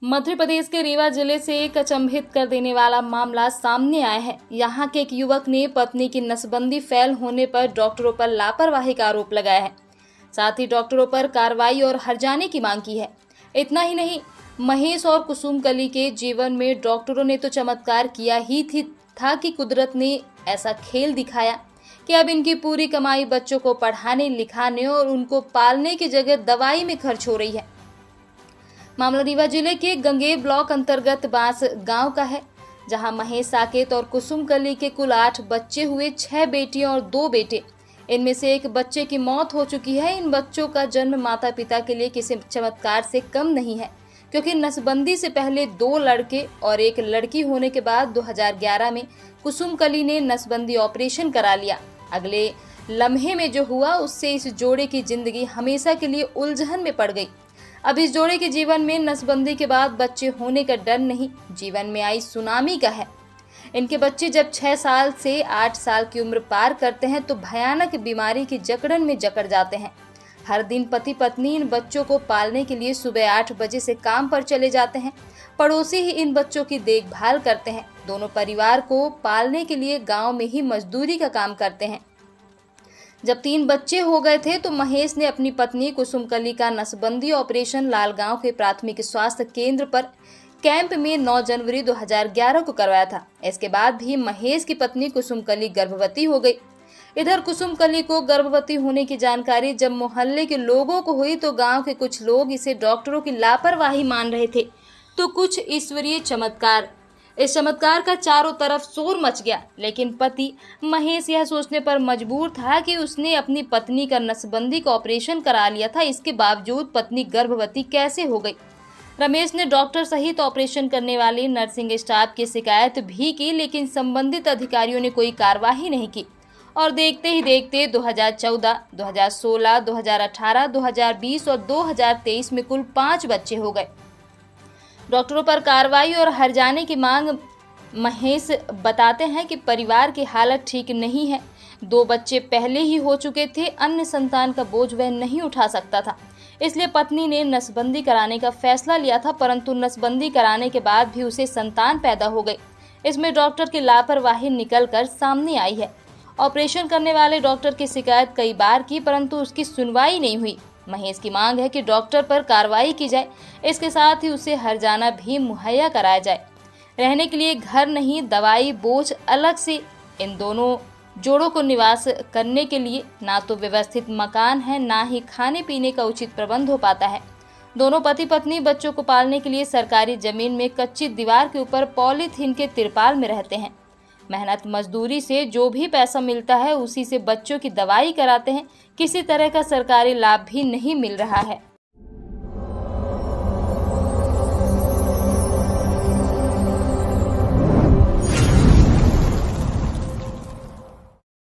मध्य प्रदेश के रीवा जिले से एक अचंभित कर देने वाला मामला सामने आया है। यहाँ के एक युवक ने पत्नी की नसबंदी फेल होने पर डॉक्टरों पर लापरवाही का आरोप लगाया है। साथ ही डॉक्टरों पर कार्रवाई और हर्जाने की मांग की है। इतना ही नहीं, महेश और कुसुमकली के जीवन में डॉक्टरों ने तो चमत्कार किया ही था कि कुदरत ने ऐसा खेल दिखाया कि अब इनकी पूरी कमाई बच्चों को पढ़ाने लिखाने और उनको पालने की जगह दवाई में खर्च हो रही है। मामला रीवा जिले के गंगेर ब्लॉक अंतर्गत बांस गांव का है, जहां महेश साकेत और कुसुमकली के कुल 8 बच्चे हुए, 6 बेटियां और 2 बेटे। इनमें से एक बच्चे की मौत हो चुकी है। इन बच्चों का जन्म माता पिता के लिए किसी चमत्कार से कम नहीं है, क्योंकि नसबंदी से पहले 2 लड़के और 1 लड़की होने के बाद 2011 में कुसुमकली ने नसबंदी ऑपरेशन करा लिया। अगले लम्हे में जो हुआ उससे इस जोड़े की जिंदगी हमेशा के लिए उलझन में पड़ गई। अब इस जोड़े के जीवन में नसबंदी के बाद बच्चे होने का डर नहीं, जीवन में आई सुनामी का है। इनके बच्चे जब 6 साल से 8 साल की उम्र पार करते हैं तो भयानक बीमारी की जकड़न में जकड़ जाते हैं। हर दिन पति पत्नी इन बच्चों को पालने के लिए सुबह 8 बजे से काम पर चले जाते हैं। पड़ोसी ही इन बच्चों की देखभाल करते हैं। दोनों परिवार को पालने के लिए गांव में ही मजदूरी का काम करते हैं। जब 3 बच्चे हो गए थे तो महेश ने अपनी पत्नी कुसुमकली का नसबंदी ऑपरेशन लालगांव के प्राथमिक स्वास्थ्य केंद्र पर कैंप में 9 जनवरी 2011 को करवाया था। इसके बाद भी महेश की पत्नी कुसुमकली गर्भवती हो गई। इधर कुसुमकली को गर्भवती होने की जानकारी जब मोहल्ले के लोगों को हुई तो गांव के कुछ लोग इसे डॉक्टरों की लापरवाही मान रहे थे, तो कुछ ईश्वरीय चमत्कार। इस चमत्कार का चारों तरफ शोर मच गया, लेकिन पति महेश यह सोचने पर मजबूर था कि उसने अपनी पत्नी का नसबंदी का ऑपरेशन करा लिया था, इसके बावजूद पत्नी गर्भवती कैसे हो गई। रमेश ने डॉक्टर सहित ऑपरेशन करने वाले नर्सिंग स्टाफ की शिकायत भी की, लेकिन संबंधित अधिकारियों ने कोई कार्रवाई नहीं की और देखते ही देखते 2014, 2016, 2018, 2020 और 2023 में कुल 5 बच्चे हो गए। डॉक्टरों पर कार्रवाई और हर्जाने की मांग। महेश बताते हैं कि परिवार की हालत ठीक नहीं है। 2 बच्चे पहले ही हो चुके थे, अन्य संतान का बोझ वह नहीं उठा सकता था, इसलिए पत्नी ने नसबंदी कराने का फैसला लिया था, परंतु नसबंदी कराने के बाद भी उसे संतान पैदा हो गई। इसमें डॉक्टर की लापरवाही निकलकर सामने आई है। ऑपरेशन करने वाले डॉक्टर की शिकायत कई बार की, परंतु उसकी सुनवाई नहीं हुई। महेश की मांग है कि डॉक्टर पर कार्रवाई की जाए, इसके साथ ही उसे हर्जाना भी मुहैया कराया जाए। रहने के लिए घर नहीं, दवाई बोझ अलग से। इन दोनों जोड़ों को निवास करने के लिए ना तो व्यवस्थित मकान है, ना ही खाने पीने का उचित प्रबंध हो पाता है। दोनों पति पत्नी बच्चों को पालने के लिए सरकारी जमीन में कच्ची दीवार के ऊपर पॉलीथीन के तिरपाल में रहते हैं। मेहनत मजदूरी से जो भी पैसा मिलता है उसी से बच्चों की दवाई कराते हैं। किसी तरह का सरकारी लाभ भी नहीं मिल रहा है।